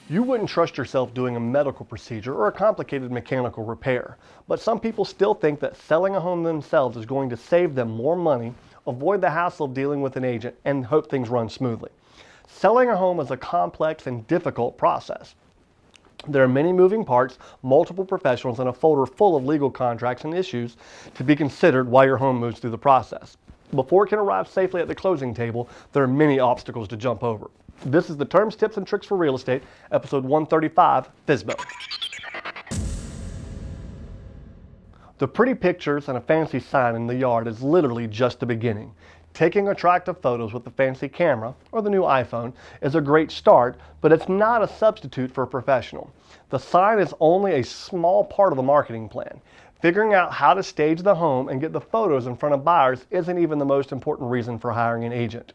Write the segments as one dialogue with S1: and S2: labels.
S1: You wouldn't trust yourself doing a medical procedure or a complicated mechanical repair, but some people still think that selling a home themselves is going to save them more money, avoid the hassle of dealing with an agent, and hope things run smoothly. Selling a home is a complex and difficult process. There are many moving parts, multiple professionals, and a folder full of legal contracts and issues to be considered while your home moves through the process. Before it can arrive safely at the closing table, there are many obstacles to jump over. This is the Terms, Tips, and Tricks for Real Estate, episode 135, FIZ BO. The pretty pictures and a fancy sign in the yard is literally just the beginning. Taking attractive photos with the fancy camera, or the new iPhone, is a great start, but it's not a substitute for a professional. The sign is only a small part of the marketing plan. Figuring out how to stage the home and get the photos in front of buyers isn't even the most important reason for hiring an agent.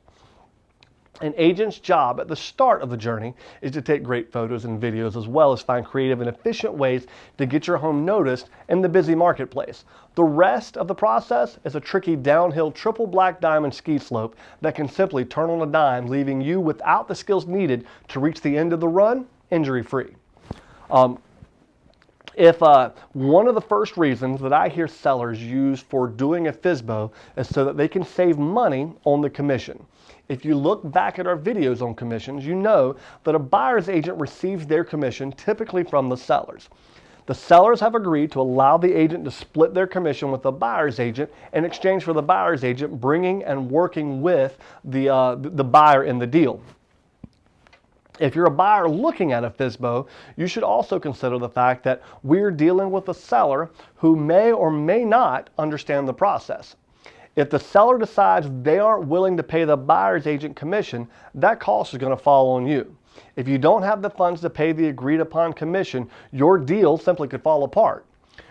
S1: An agent's job at the start of the journey is to take great photos and videos, as well as find creative and efficient ways to get your home noticed in the busy marketplace. The rest of the process is a tricky downhill triple black diamond ski slope that can simply turn on a dime, leaving you without the skills needed to reach the end of the run injury-free. One of the first reasons that I hear sellers use for doing a FSBO is so that they can save money on the commission. If you look back at our videos on commissions, you know that a buyer's agent receives their commission typically from the sellers. The sellers have agreed to allow the agent to split their commission with the buyer's agent in exchange for the buyer's agent bringing and working with the buyer in the deal. If you're a buyer looking at a FSBO, you should also consider the fact that we're dealing with a seller who may or may not understand the process. If the seller decides they aren't willing to pay the buyer's agent commission, that cost is going to fall on you. If you don't have the funds to pay the agreed upon commission, your deal simply could fall apart.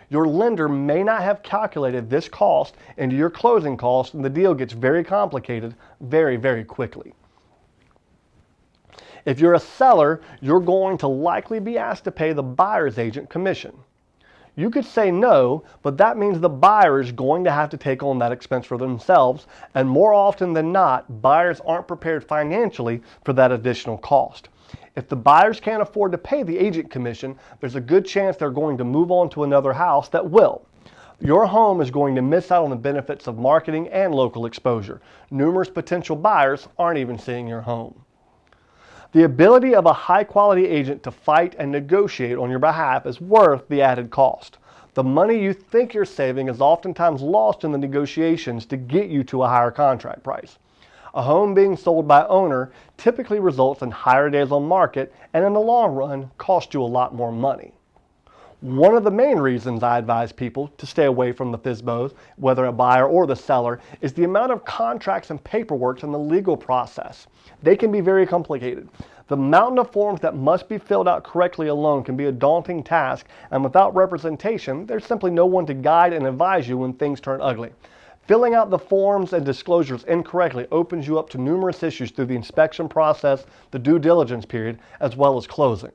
S1: Your lender may not have calculated this cost into your closing cost, and the deal gets very complicated very, very quickly. If you're a seller, you're going to likely be asked to pay the buyer's agent commission. You could say no, but that means the buyer is going to have to take on that expense for themselves, and more often than not, buyers aren't prepared financially for that additional cost. If the buyers can't afford to pay the agent commission, there's a good chance they're going to move on to another house that will. Your home is going to miss out on the benefits of marketing and local exposure. Numerous potential buyers aren't even seeing your home. The ability of a high-quality agent to fight and negotiate on your behalf is worth the added cost. The money you think you're saving is oftentimes lost in the negotiations to get you to a higher contract price. A home being sold by owner typically results in higher days on market and in the long run costs you a lot more money. One of the main reasons I advise people to stay away from the FSBOs, whether a buyer or the seller, is the amount of contracts and paperwork in the legal process. They can be very complicated. The mountain of forms that must be filled out correctly alone can be a daunting task, and without representation, there's simply no one to guide and advise you when things turn ugly. Filling out the forms and disclosures incorrectly opens you up to numerous issues through the inspection process, the due diligence period, as well as closing.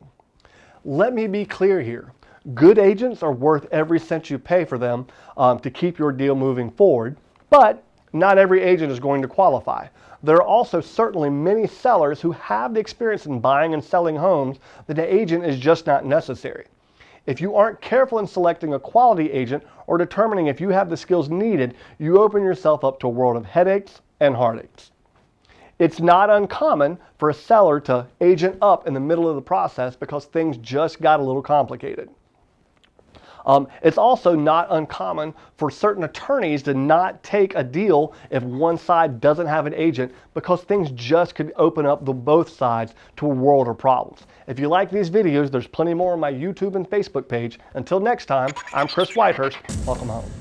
S1: Let me be clear here. Good agents are worth every cent you pay for them to keep your deal moving forward, but not every agent is going to qualify. There are also certainly many sellers who have the experience in buying and selling homes that an agent is just not necessary. If you aren't careful in selecting a quality agent or determining if you have the skills needed, you open yourself up to a world of headaches and heartaches. It's not uncommon for a seller to agent up in the middle of the process because things just got a little complicated. It's also not uncommon for certain attorneys to not take a deal if one side doesn't have an agent because things just could open up both sides to a world of problems. If you like these videos, there's plenty more on my YouTube and Facebook page. Until next time, I'm Chris Whitehurst. Welcome home.